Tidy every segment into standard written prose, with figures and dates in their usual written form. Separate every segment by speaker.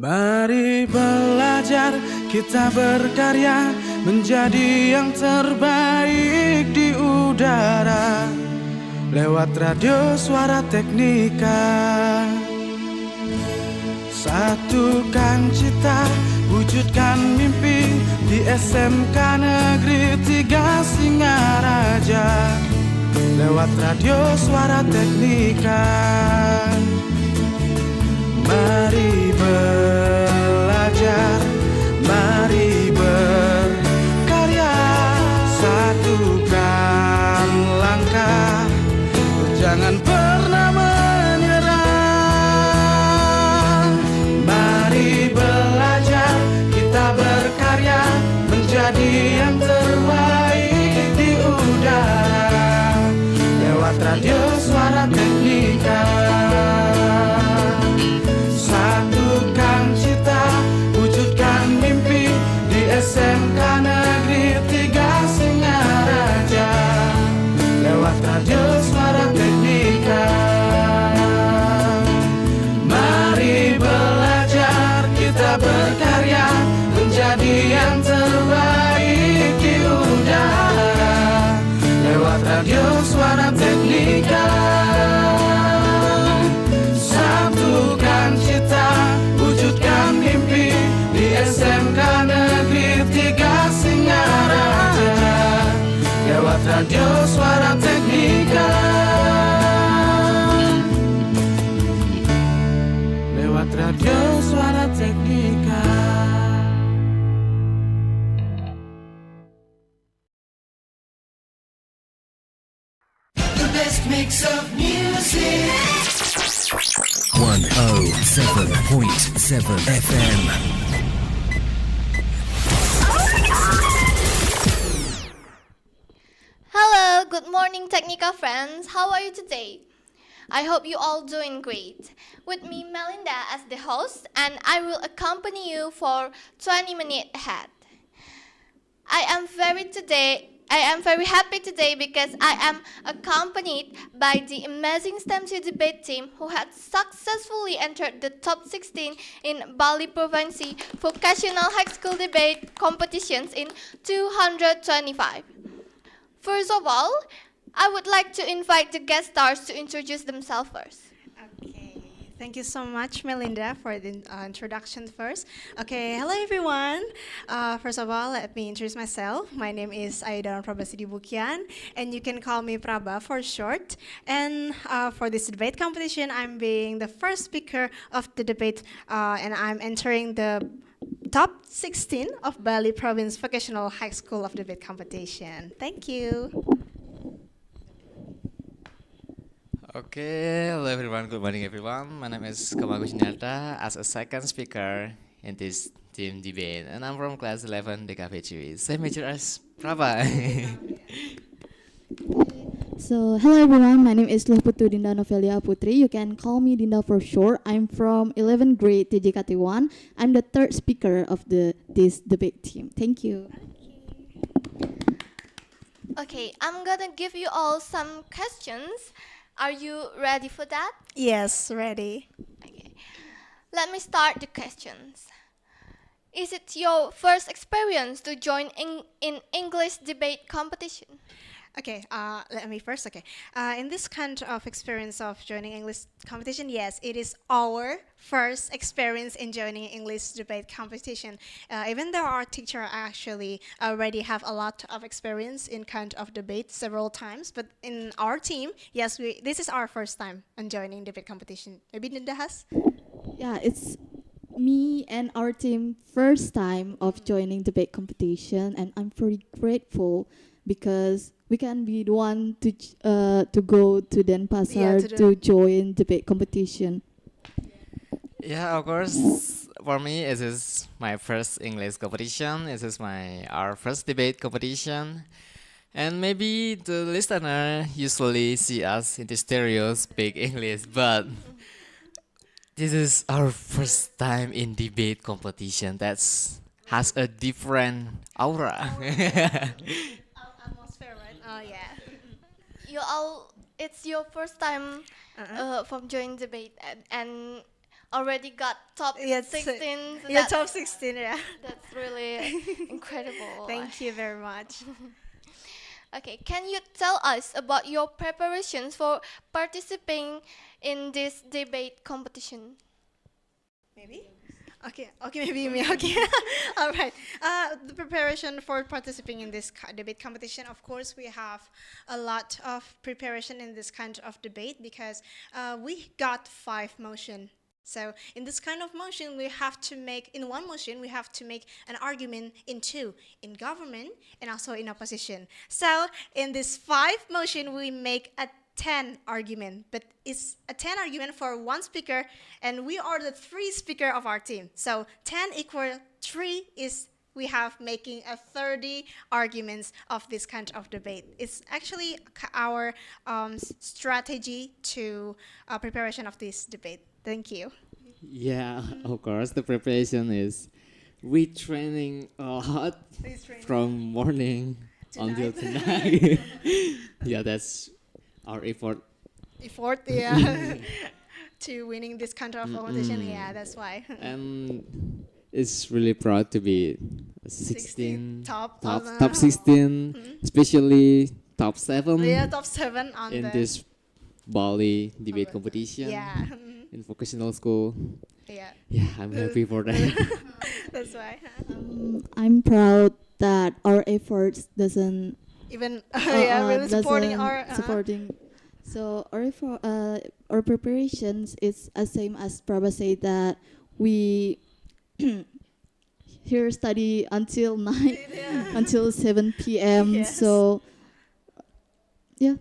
Speaker 1: Mari belajar, kita berkarya menjadi yang terbaik di udara. Lewat radio suara teknika. Satukan cita, wujudkan mimpi di SMK Negeri 3 Singaraja. Lewat radio suara teknika. Mari belajar, mari berkarya, satukan langkah, jangan pernah menyerah. Mari belajar, kita berkarya menjadi yang terbaik di udara. Lewat radio suara teknika. Satukan cita, wujudkan mimpi di SMK Negeri 3 Singaraja. Lewat radio suara teknika. Mari belajar, kita berkarya menjadi yang terbaik di udara. Lewat radio suara teknika. Satukan cita, wujudkan mimpi di SMK Negeri 3 Singaraja. Lewat radio suara teknika. Lewat radio suara teknika.
Speaker 2: The best mix of music.
Speaker 3: 107.7 FM.
Speaker 4: Hello, good morning Technica friends. How are you today? I hope you all doing great. With me Melinda as the host, and I will accompany you for 20 minutes ahead. I am very happy today because I am accompanied by the amazing Stemsi debate team who had successfully entered the top 16 in Bali Provinsi Vocational High School Debate competitions in 225. First of all, I would like to invite the guest stars to introduce themselves first.
Speaker 5: Okay, thank you so much, Melinda, for the introduction first. Okay, hello everyone. First of all, let me introduce myself. My name is Aida Prabha Bukian, and you can call me Prabha for short. And for this debate competition, I'm being the first speaker of the debate, and I'm entering the top 16 of Bali Province Vocational High School of Debate competition. Thank you.
Speaker 6: Okay, hello everyone, good morning everyone. My name is Agus as a second speaker in this team debate, and I'm from class 11 DKV. Same major as Prabha.
Speaker 7: So, hello everyone, my name is Luputu Dinda Novelia Putri. You can call me Dinda for short. I'm from 11th grade TJKT1. I'm the third speaker of this debate team. Thank you.
Speaker 4: Okay, I'm gonna give you all some questions. Are you ready for that?
Speaker 5: Yes, ready.
Speaker 4: Okay. Let me start the questions. Is it your first experience to join in English debate competition?
Speaker 5: Okay, let me first, okay. In this kind of experience of joining English competition, yes, it is our first experience in joining English debate competition. Even though our teacher actually already have a lot of experience in kind of debate several times, but in our team, yes, this is our first time in joining debate competition. Maybe Dinda has?
Speaker 7: Yeah, it's me and our team first time of joining debate competition, and I'm very grateful because we can be the one to go to Denpasar to join debate competition.
Speaker 6: Yeah, of course. For me, it is my first English competition. It is our first debate competition, and maybe the listener usually see us in the stereo speak English, but this is our first time in debate competition. That's has a different aura.
Speaker 5: Atmosphere, right? Oh, yeah.
Speaker 4: It's your first time from joining debate, and already got top
Speaker 5: Yes,
Speaker 4: 16. So
Speaker 5: Yeah, top 16, yeah.
Speaker 4: that's really incredible.
Speaker 5: Thank you very much.
Speaker 4: Okay, can you tell us about your preparations for participating in this debate competition?
Speaker 5: Maybe? Okay, maybe me. Okay, all right. The preparation for participating in this debate competition, of course, we have a lot of preparation in this kind of debate because we got 5 motion. So in this kind of motion, we have to make, in one motion, we have to make an argument in 2, in government and also in opposition. So in this 5 motion, we make a 10 argument, but it's a 10 argument for 1 speaker, and we are the 3 speaker of our team. So 10 equal 3 is we have making a 30 arguments of this kind of debate. It's actually our strategy to preparation of this debate. Thank you.
Speaker 6: Yeah, of course, the preparation is we training a lot from morning until tonight. Yeah, that's our effort.
Speaker 5: Effort, yeah, to winning this kind of competition. Yeah, that's why.
Speaker 6: And it's really proud to be 16
Speaker 5: top
Speaker 6: top 16, especially top 7
Speaker 5: Yeah, top 7 on
Speaker 6: in
Speaker 5: the
Speaker 6: this Bali debate competition
Speaker 5: yeah.
Speaker 6: in vocational school.
Speaker 5: Yeah,
Speaker 6: Yeah, I'm happy for that.
Speaker 5: that's why.
Speaker 7: I'm proud that our efforts doesn't
Speaker 5: Even yeah, really supporting
Speaker 7: doesn't
Speaker 5: our
Speaker 7: supporting. So our preparations is the same as Prabha said that we here study until night until 7 p.m.
Speaker 5: Yes.
Speaker 7: So yeah.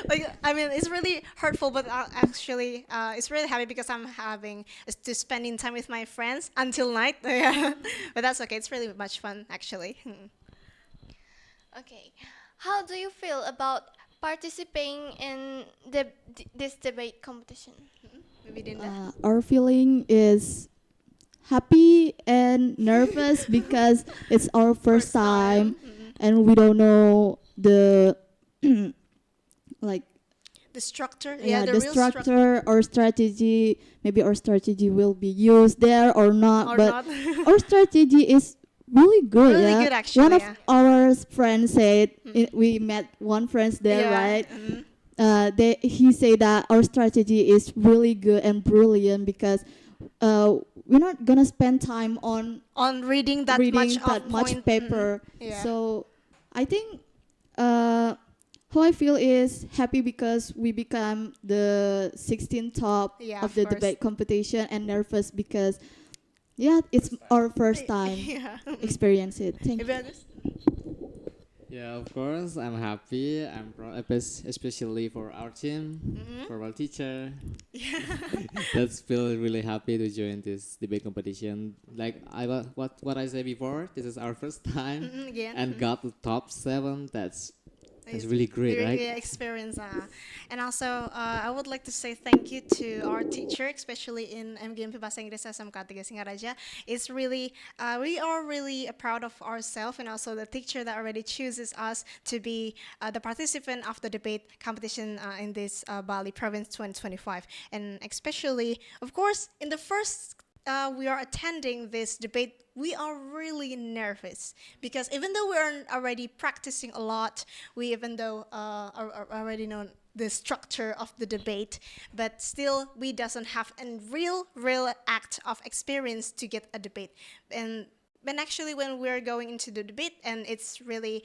Speaker 5: Like, I mean, it's really hurtful, but actually, it's really happy because I'm having to spending time with my friends until night. Yeah. But that's okay. It's really much fun, actually.
Speaker 4: Okay, how do you feel about participating in this debate competition?
Speaker 5: Maybe Dinda.
Speaker 7: Our feeling is happy and nervous because it's our first time and we don't know the like
Speaker 5: The structure,
Speaker 7: the
Speaker 5: real
Speaker 7: structure or strategy. Maybe our strategy will be used there or not.
Speaker 5: or
Speaker 7: but
Speaker 5: not.
Speaker 7: our strategy is really good.
Speaker 5: Really
Speaker 7: yeah?
Speaker 5: good, actually,
Speaker 7: One of
Speaker 5: yeah.
Speaker 7: our friends said we met one friends there,
Speaker 5: Yeah,
Speaker 7: right? He said that our strategy is really good and brilliant because we're not gonna spend time on
Speaker 5: On reading that
Speaker 7: reading
Speaker 5: much
Speaker 7: that
Speaker 5: of
Speaker 7: much
Speaker 5: point.
Speaker 7: paper.
Speaker 5: Yeah.
Speaker 7: So I think how I feel is happy because we become the 16th top
Speaker 5: Yeah,
Speaker 7: of
Speaker 5: of
Speaker 7: the
Speaker 5: course.
Speaker 7: debate competition, and nervous because it's our first time
Speaker 5: Yeah.
Speaker 7: experience it. Thank
Speaker 5: Maybe
Speaker 7: you.
Speaker 5: Agus?
Speaker 6: Yeah, of course, I'm happy. I'm proud, especially for our team, for our teacher. That's feel really happy to join this debate competition. Like what I said before, this is our first time
Speaker 5: Again.
Speaker 6: and got the top 7. That's
Speaker 5: It's
Speaker 6: really great, right?
Speaker 5: Yeah, experience. And also, I would like to say thank you to our teacher, especially in MGMP Bahasa Inggris SMK 3 Singaraja. It's really, we are really proud of ourselves and also the teacher that already chooses us to be the participant of the debate competition in this Bali Province 2025. And especially, of course, in the first we are attending this debate, we are really nervous because even though we're already practicing a lot, we even though are already know the structure of the debate, but still we doesn't have a real act of experience to get a debate. And when actually when we're going into the debate and it's really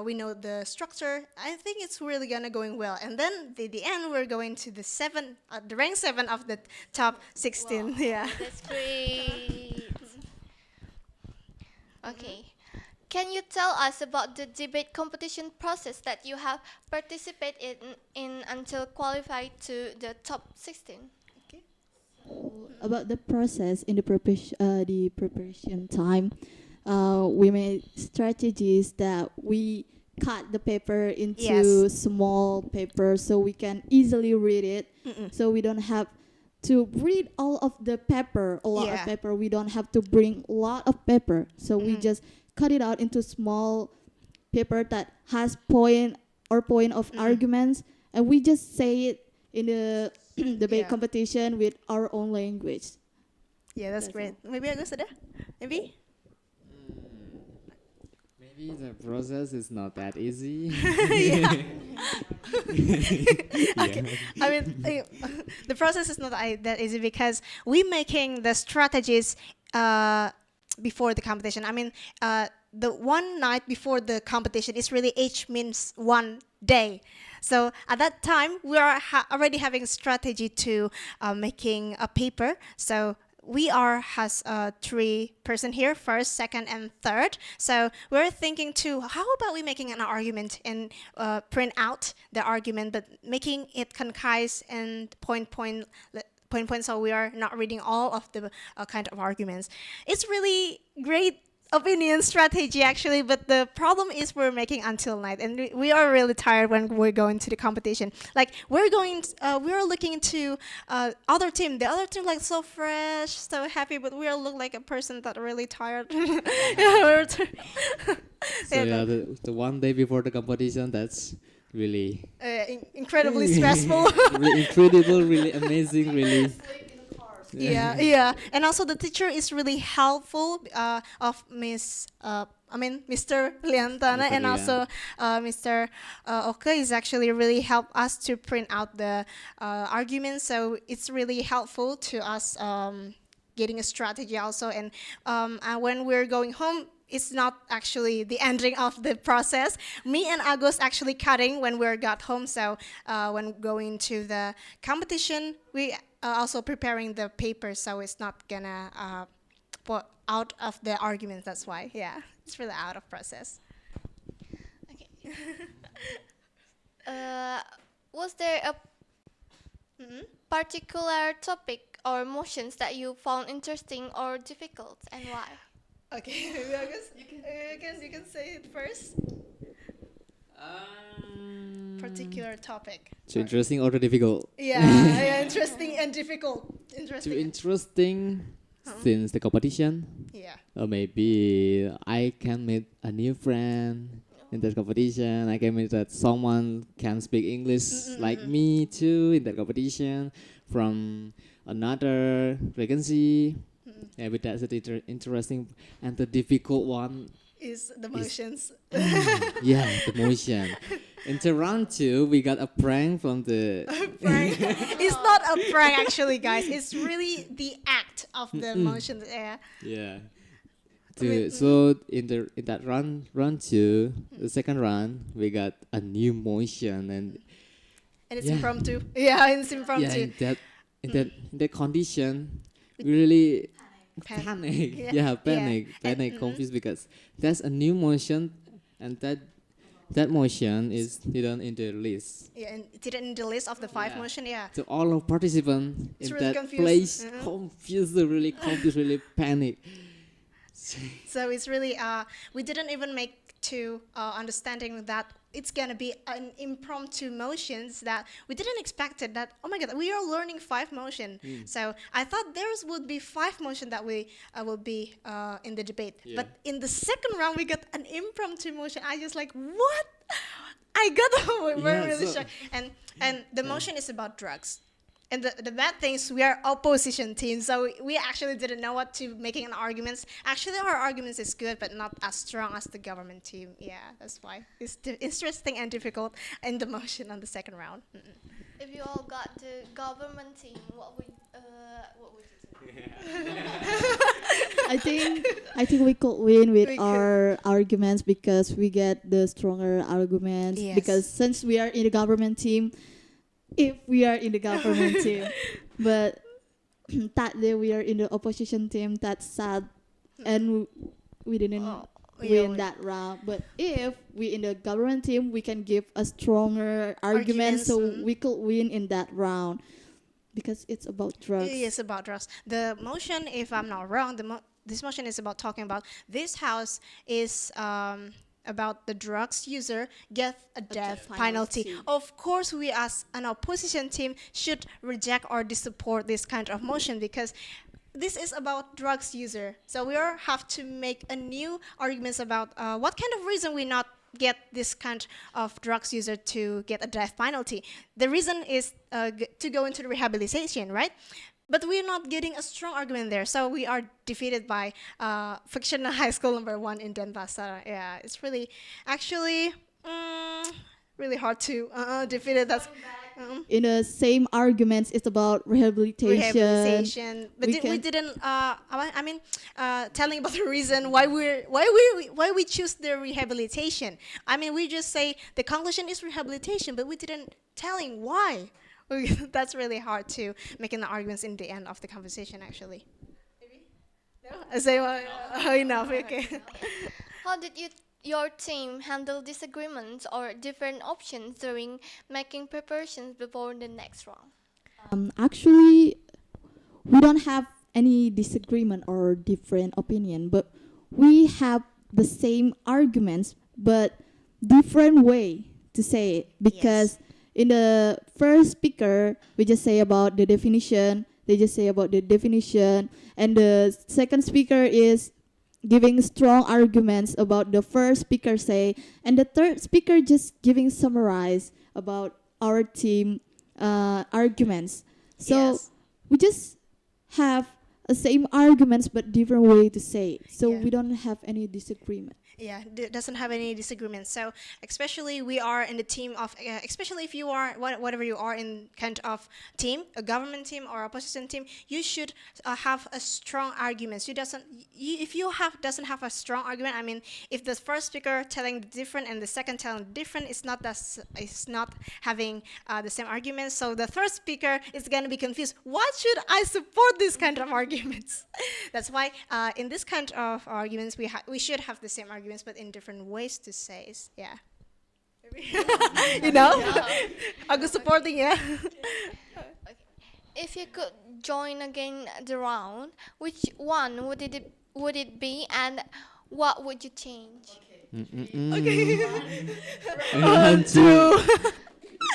Speaker 5: we know the structure, I think it's really gonna going well. And then the end we're going to the rank 7 of the top 16.
Speaker 4: Wow,
Speaker 5: Yeah.
Speaker 4: that's great. Okay, can you tell us about the debate competition process that you have participated in until qualified to the top 16?
Speaker 7: About the process in the preparation time, we made strategies that we cut the paper into small paper so we can easily read it. So we don't have to read all of the paper, a lot of paper. We don't have to bring a lot of paper. So we just cut it out into small paper that has point of arguments, and we just say it in the debate
Speaker 5: Yeah.
Speaker 7: competition with our own language.
Speaker 5: Yeah, that's
Speaker 7: That's
Speaker 5: great. Maybe Agus ada? Maybe?
Speaker 6: Maybe the process is not that easy.
Speaker 5: Okay. I mean, the process is not that easy because we making the strategies before the competition. I mean, the one night before the competition is really each means one day. So at that time, we are already having strategy to making a paper. So we has 3 person here, first, second, and third. So we're thinking too, how about we making an argument and print out the argument, but making it concise and point, so we are not reading all of the kind of arguments. It's really great opinion strategy actually, but the problem is we're making until night and we are really tired when we're going to the competition. Like we're looking into other team. The other team like so fresh, so happy, but we all look like a person that really tired.
Speaker 6: So yeah, the one day before the competition, that's really
Speaker 5: Incredibly stressful.
Speaker 6: really incredible, really amazing, really.
Speaker 5: Yeah. And also the teacher is really helpful of Mr. Liantana, and
Speaker 6: Lian.
Speaker 5: also Mr. Oke is actually really help us to print out the arguments. So it's really helpful to us getting a strategy also. And when we're going home, it's not actually the ending of the process. Me and Agus actually cutting when we got home. So when going to the competition, we also preparing the paper, so it's not gonna put out of the arguments. That's why, yeah, it's really out of process.
Speaker 4: Okay. Was there a particular topic or motions that you found interesting or difficult, and why?
Speaker 5: Okay, maybe Agus, you can say it first. Particular topic.
Speaker 6: Too interesting or too difficult?
Speaker 5: Yeah, interesting and difficult.
Speaker 6: Too
Speaker 5: Interesting.
Speaker 6: interesting since the competition.
Speaker 5: Yeah.
Speaker 6: Or maybe I can meet a new friend in that competition. I can meet that someone can speak English like me too in that competition from another frequency. Yeah, but that's the interesting, and the difficult one.
Speaker 5: Is the motions.
Speaker 6: Yeah, the motion. In round 2, we got a prank from the.
Speaker 5: Prank. It's not a prank actually, guys. It's really the act of the motions. Yeah.
Speaker 6: Yeah.
Speaker 5: Wait,
Speaker 6: So in that round 2, the second round, we got a new motion, and
Speaker 5: And it's
Speaker 6: Yeah.
Speaker 5: impromptu. Yeah, it's
Speaker 6: yeah,
Speaker 5: impromptu.
Speaker 6: in that condition, we really panic.
Speaker 5: Yeah.
Speaker 6: Yeah, panic,
Speaker 5: And-
Speaker 6: confused because that's a new motion, and that motion is hidden in the list.
Speaker 5: Yeah, and it didn't in the list of the 5
Speaker 6: Yeah.
Speaker 5: motion. Yeah.
Speaker 6: So all of participants
Speaker 5: It's
Speaker 6: in
Speaker 5: really
Speaker 6: that
Speaker 5: confused.
Speaker 6: place really confused, really panic.
Speaker 5: So it's really we didn't even make to understanding that it's gonna be an impromptu motions that we didn't expect it. That oh my god, we are learning 5 motion. So I thought there would be 5 motion that we will be in the debate.
Speaker 6: Yeah.
Speaker 5: But in the second round, we got an impromptu motion. I just like what? I got
Speaker 6: Yeah,
Speaker 5: really
Speaker 6: so-
Speaker 5: shocked. And the motion is about drugs. And the bad thing is we are opposition team, so we actually didn't know what to making an arguments. Actually, our arguments is good, but not as strong as the government team. Yeah, that's why it's interesting and difficult in the motion on the second round.
Speaker 4: If you all got the government team, what would you do?
Speaker 7: I think we could win with
Speaker 5: We could.
Speaker 7: our arguments because we get the stronger arguments.
Speaker 5: Yes.
Speaker 7: Because since we are in the government team, if we are in the government team, but that day we are in the opposition team, that's sad, and we didn't
Speaker 5: yeah,
Speaker 7: win that round. But if we in the government team, we can give a stronger argument, so we could win in that round because it's about drugs.
Speaker 5: It's about drugs. The motion, if I'm not wrong, this motion is about talking about this house is about the drugs user get a death penalty.
Speaker 7: penalty.
Speaker 5: Of course, we as an opposition team should reject or support this kind of motion because this is about drugs user. So we have to make a new arguments about what kind of reason we not get this kind of drugs user to get a death penalty. The reason is to go into the rehabilitation, right? But we're not getting a strong argument there, so we are defeated by fictional high school number 1 in Denpasar. Yeah, it's really, actually, really hard to defeat it. That's
Speaker 7: In the same arguments, it's about rehabilitation.
Speaker 5: But we didn't. Telling about the reason why we choose the rehabilitation. I mean, we just say the conclusion is rehabilitation, but we didn't telling why. That's really hard to make an arguments in the end of the conversation. Actually. Maybe. No. I say enough. Okay.
Speaker 4: How did your team handle disagreements or different options during making preparations before the next round?
Speaker 7: Actually, we don't have any disagreement or different opinion, but we have the same arguments, but different way to say it. Because in the first speaker, we just say about the definition, they just say about the definition, and the second speaker is giving strong arguments about the first speaker say, and the third speaker just giving summarize about our team arguments. So we just have the same arguments but different way to say it. So we don't have any disagreement.
Speaker 5: Yeah, doesn't have any disagreements. So especially we are in the team of, especially if you are, whatever you are in kind of team, a government team or opposition team, you should have a strong arguments. If you doesn't have a strong argument, I mean, if the first speaker telling different and the second telling different, it's not having the same arguments. So the third speaker is going to be confused. Why should I support this kind of arguments? That's why in this kind of arguments, we should have the same arguments, but in different ways to say. Yeah. You know? Agus supporting, yeah.
Speaker 4: Okay. If you could join again the round, which one would it be, and what would you change?
Speaker 5: Okay.
Speaker 3: Round 2.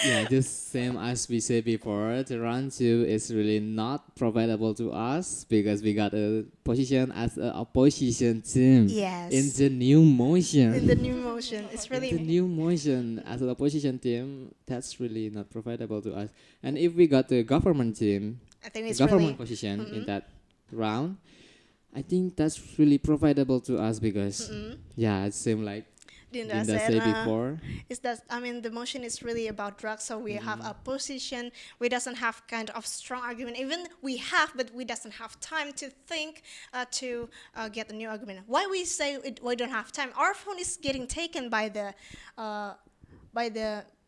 Speaker 3: Yeah, just same as we said before, the round 2 is really not profitable to us because we got a position as an opposition team.
Speaker 5: Yes.
Speaker 3: In the new motion.
Speaker 5: In the new motion. It's really...
Speaker 3: In the new motion as an opposition team, that's really not profitable to us. And if we got the government team,
Speaker 5: I think it's
Speaker 3: the government
Speaker 5: really,
Speaker 3: position in that round, I think that's really profitable to us because, yeah, it seems like
Speaker 5: Dinda
Speaker 3: said before.
Speaker 5: Is that, I mean, the motion is really about drugs, so we have a position. We doesn't have kind of strong argument. Even we have, but we doesn't have time to think to get a new argument. Why we say we don't have time? Our phone is getting taken by the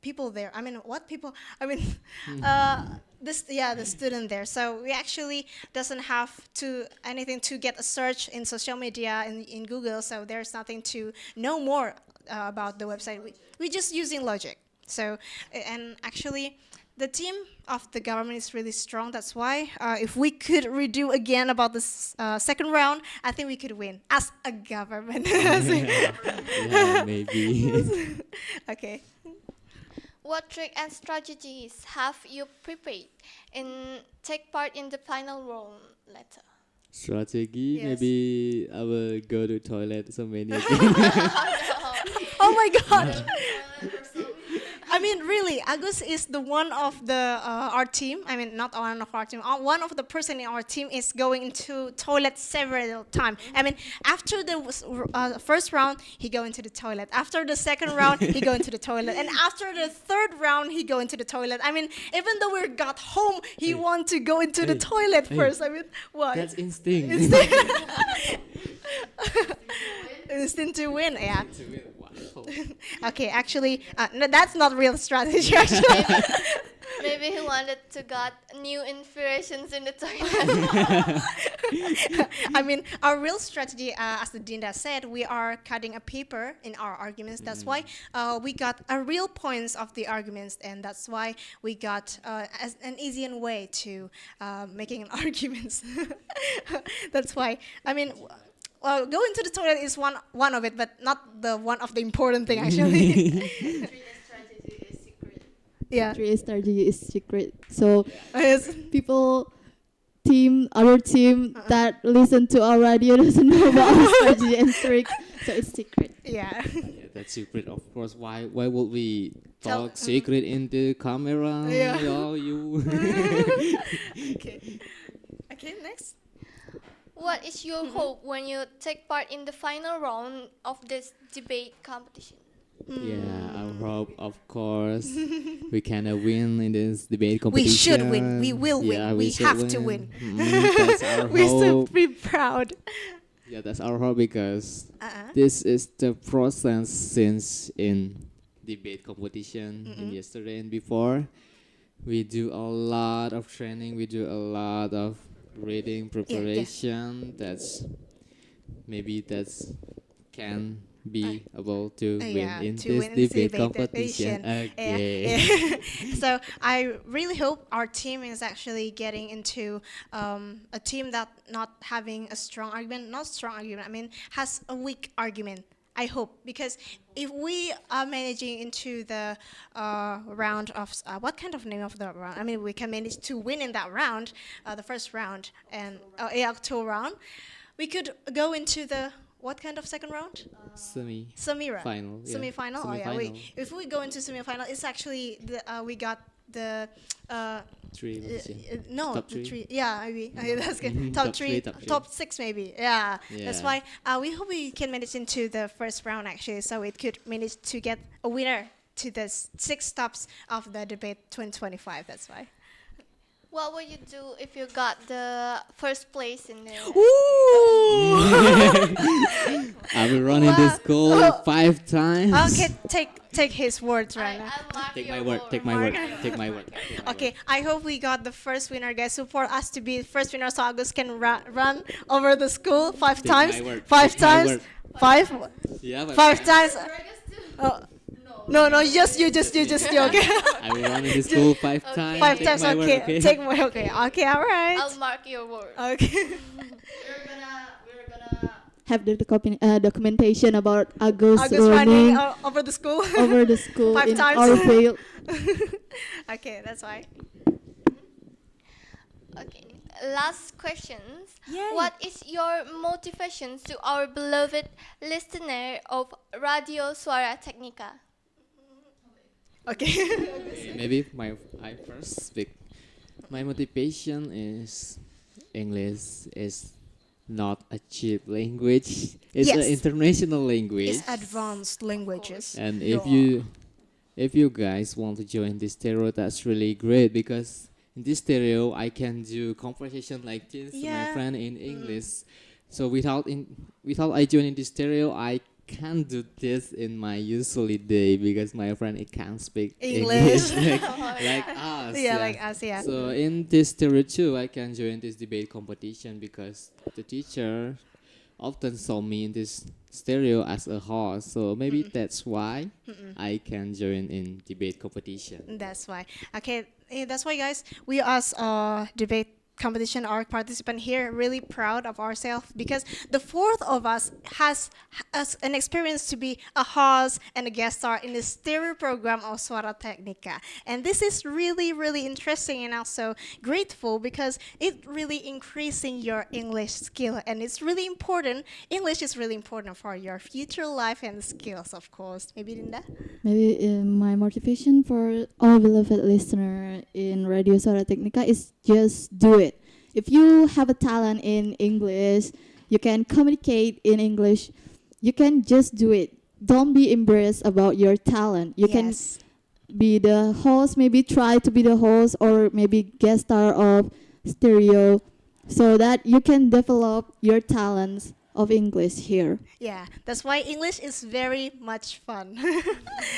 Speaker 5: people there. I mean, what people? I mean, the student there. So we actually doesn't have anything to get a search in social media in Google. So there's nothing to know more about the website. We just using logic. So and actually, the team of the government is really strong. That's why if we could redo again about this second round, I think we could win as a government.
Speaker 3: Yeah, maybe.
Speaker 5: Okay.
Speaker 4: What trick and strategies have you prepared take part in the final round later?
Speaker 3: Strategy,
Speaker 5: Yes.
Speaker 3: maybe I will go to toilet so many again.
Speaker 5: Oh my God. I mean, really, Agus is the one of the our team. I mean, not one of our team. One of the person in our team is going into toilet several times. I mean, after the first round, he go into the toilet. After the second round, he go into the toilet. And after the third round, he go into the toilet. I mean, even though we got home, he want to go into the toilet first. I mean, why?
Speaker 3: That's instinct.
Speaker 5: Instinct to win, yeah.
Speaker 3: To win. Wow.
Speaker 5: Okay, actually, no, that's not real strategy, actually.
Speaker 4: Maybe he wanted to get new inspirations in the toilet.
Speaker 5: I mean, our real strategy, as the Dinda said, we are cutting a paper in our arguments. That's why we got a real points of the arguments, and that's why we got as an easier way to making an arguments. That's why, I mean, well, going to the toilet is one of it, but not the one of the important thing, actually. Yeah.
Speaker 7: Three strategy is secret. So
Speaker 5: Yes.
Speaker 7: people, our team that listen to our radio doesn't know about our strategy and tricks. So it's secret.
Speaker 5: Yeah.
Speaker 3: Yeah, That's secret, of course. Why would we
Speaker 5: Tell-
Speaker 3: talk secret in the camera?
Speaker 5: Yeah.
Speaker 3: Yo, you.
Speaker 5: Okay. Okay, next.
Speaker 4: What is your hope when you take part in the final round of this debate competition?
Speaker 3: Yeah, I hope, of course, we can win in this debate competition.
Speaker 5: We should win. We will win.
Speaker 3: Yeah,
Speaker 5: We
Speaker 3: should
Speaker 5: have to win.
Speaker 3: That's our
Speaker 5: We're so
Speaker 3: hope.
Speaker 5: be proud.
Speaker 3: Yeah, that's our hope because
Speaker 5: Uh-uh.
Speaker 3: this is the process since in debate competition in yesterday and before. We do a lot of training. We do a lot of reading preparation. That's can be able to win in
Speaker 5: to
Speaker 3: this
Speaker 5: win in this
Speaker 3: debate
Speaker 5: debate
Speaker 3: competition.
Speaker 5: competition.
Speaker 3: Okay.
Speaker 5: Yeah. So I really hope our team is actually getting into a team that not having a strong argument, not strong argument. I mean, has a weak argument. I hope, because if we are managing into the round of what kind of name of the round? I mean, we can manage to win in that round, the first round, and two round. We could go into the what kind of second round? Semi-round.
Speaker 3: Final, yeah.
Speaker 5: Semi-final. Oh yeah.
Speaker 3: Semi-final.
Speaker 5: If we go into semi-final, it's actually we got the
Speaker 3: Three. let's see.
Speaker 5: no,
Speaker 3: Top
Speaker 5: the
Speaker 3: three?
Speaker 5: three. Yeah, maybe. Okay, that's good.
Speaker 3: Mhm,
Speaker 5: Top
Speaker 3: top
Speaker 5: three,
Speaker 3: three, top three.
Speaker 5: top six, maybe. Yeah. That's
Speaker 3: Yeah.
Speaker 5: why we hope we can manage into the first round actually, so it could manage to get a winner to the six stops of the debate 2025. That's why.
Speaker 4: What would you do if you got the first place in the?
Speaker 5: Ooh.
Speaker 3: I will run in this goal 5 times.
Speaker 5: Okay, take his words right now.
Speaker 4: I'll mark
Speaker 3: Take
Speaker 4: your
Speaker 3: my word.
Speaker 4: vote.
Speaker 3: Take my word. Take my word.
Speaker 5: Okay, I hope we got the first winner, guys. So for us to be first winner, so Agus can run over the school 5
Speaker 3: Take
Speaker 5: times.
Speaker 3: my word.
Speaker 5: 5
Speaker 3: Take my
Speaker 5: times.
Speaker 3: word.
Speaker 5: 5.
Speaker 3: Yeah, but
Speaker 5: 5 times. Oh. No, just you. Okay.
Speaker 3: I will run in this goal 5 times.
Speaker 5: 5
Speaker 3: Take
Speaker 5: times.
Speaker 3: my word,
Speaker 5: Okay. Take my. Okay. All right.
Speaker 4: I'll mark your word.
Speaker 5: Okay.
Speaker 4: We're gonna.
Speaker 7: Have the documentation about Agus
Speaker 5: Agus
Speaker 7: running
Speaker 5: running over the school.
Speaker 7: over the school
Speaker 5: 5
Speaker 7: in
Speaker 5: times.
Speaker 7: our field.
Speaker 5: Okay, that's why.
Speaker 4: Okay. Last questions.
Speaker 5: Yay.
Speaker 4: What is your motivation to our beloved listener of Radio Suara Teknika?
Speaker 5: Okay.
Speaker 3: Okay, maybe I first speak. My motivation is English is not a cheap language. It's
Speaker 5: Yes.
Speaker 3: an international language.
Speaker 5: It's advanced languages.
Speaker 3: And
Speaker 5: Yeah.
Speaker 3: if you guys want to join this stereo, that's really great because in this stereo I can do conversation like this to my
Speaker 5: Yeah.
Speaker 3: friend in English. So without I joining this stereo, I can't do this in my usually day because my friend it can't speak
Speaker 5: English.
Speaker 3: like us.
Speaker 5: Yeah, like us, yeah.
Speaker 3: So in this stereo too, I can join this debate competition because the teacher often saw me in this stereo as a host. So maybe that's why I can join in debate competition.
Speaker 5: That's why. Okay, that's why, guys. We as debate competition, our participant here, really proud of ourselves because the fourth of us has an experience to be a host and a guest star in the stereo program of Suara Teknika. And this is really, really interesting and also grateful because it really increasing your English skill and it's really important. English is really important for your future life and skills, of course. Maybe Dinda?
Speaker 7: Maybe my motivation for our beloved listener in Radio Suara Teknika is just do it. If you have a talent in English, you can communicate in English, you can just do it. Don't be embarrassed about your talent. You can
Speaker 5: Yes.
Speaker 7: be the host, maybe try to be the host or maybe guest star of stereo so that you can develop your talents of English here.
Speaker 5: Yeah, that's why English is very much fun.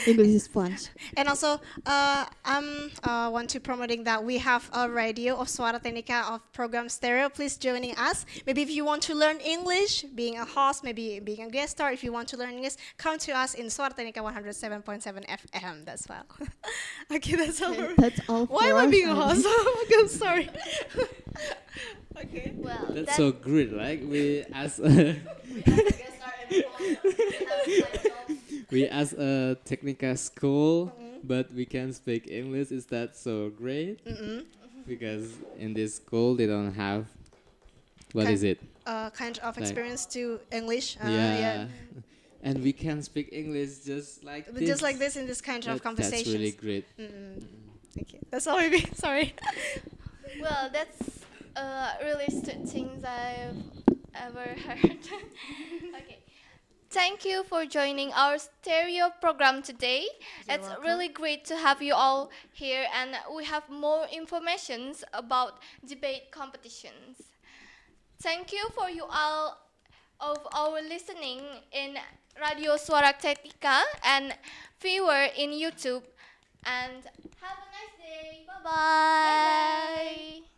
Speaker 7: English is fun.
Speaker 5: And also, I'm want to promoting that we have a radio of Suara Teknika of program stereo. Please joining us. Maybe if you want to learn English, being a host, maybe being a guest star. If you want to learn English, come to us in Suara Teknika 107.7 FM. That's well. Okay, that's all.
Speaker 7: That's all
Speaker 5: Why am
Speaker 7: for
Speaker 5: I
Speaker 7: us.
Speaker 5: being a host? Oh my God, sorry. Okay.
Speaker 4: Well,
Speaker 3: That's so great, right? We as a technical school, but we can speak English. Is that so great? Because in this school they don't have. What
Speaker 5: Kind-
Speaker 3: is it?
Speaker 5: Kind of
Speaker 3: Like-
Speaker 5: experience to English.
Speaker 3: Yeah. and we can speak English just like this.
Speaker 5: Just like this in this kind of conversations.
Speaker 3: That's really great.
Speaker 5: Okay, that's all maybe. Sorry.
Speaker 4: Well, that's really sweet things I've ever heard. Okay. Thank you for joining our stereo program today.
Speaker 5: You're
Speaker 4: It's
Speaker 5: welcome.
Speaker 4: really great to have you all here, and we have more informations about debate competitions. Thank you for you all of our listening in Radio Suara Teknika and viewer in YouTube. And have a nice day. Bye-bye. Bye-bye.